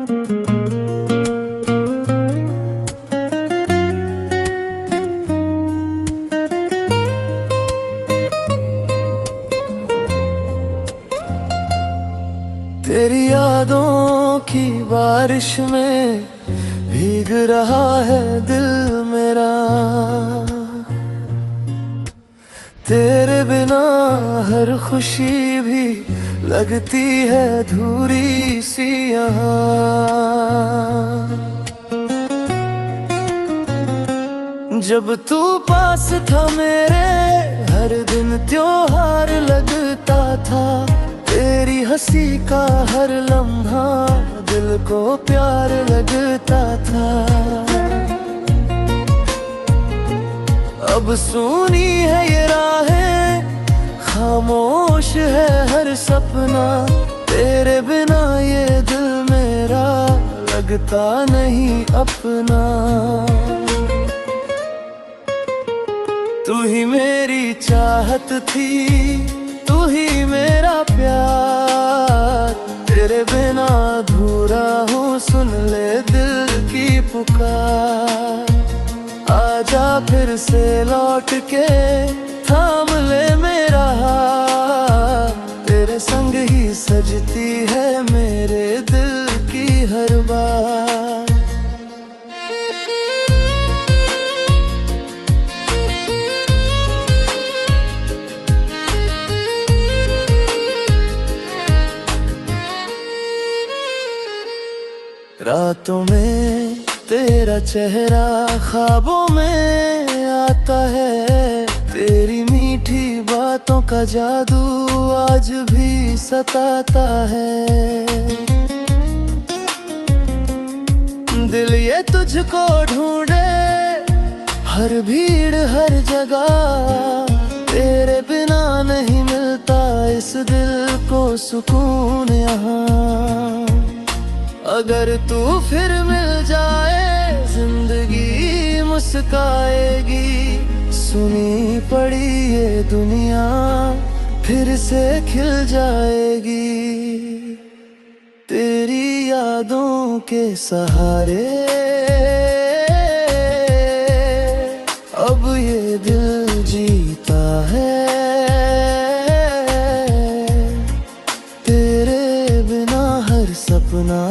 तेरी यादों की बारिश में भीग रहा है दिल मेरा। तेरे बिना हर खुशी भी लगती है अधूरी सी यहाँ। जब तू पास था मेरे हर दिन त्योहार लगता था। तेरी हंसी का हर लम्हा दिल को प्यार लगता था। अब सुनी है ये राहें, खामोश है हर सपना। तेरे बिना ये दिल मेरा लगता नहीं अपना। तू ही मेरी चाहत थी, तू ही मेरा प्यार। तेरे बिना अधूरा हूँ, सुन ले दिल की पुकार। आजा फिर से लौट के थाम ले मेरा हाथ। तेरे संग ही सजती है मेरे दिल की हर बात। रातों में तेरा चेहरा ख्वाबों में आता है। तेरी मीठी बातों का जादू आज भी सताता है। दिल ये तुझको ढूंढे हर भीड़ हर जगह। तेरे बिना नहीं मिलता इस दिल को सुकून यहाँ। अगर तू फिर मिल जाए जिंदगी मुस्काएगी। सुनी पड़ी ये दुनिया फिर से खिल जाएगी। तेरी यादों के सहारे अब ये दिल जीता है। तेरे बिना हर सपना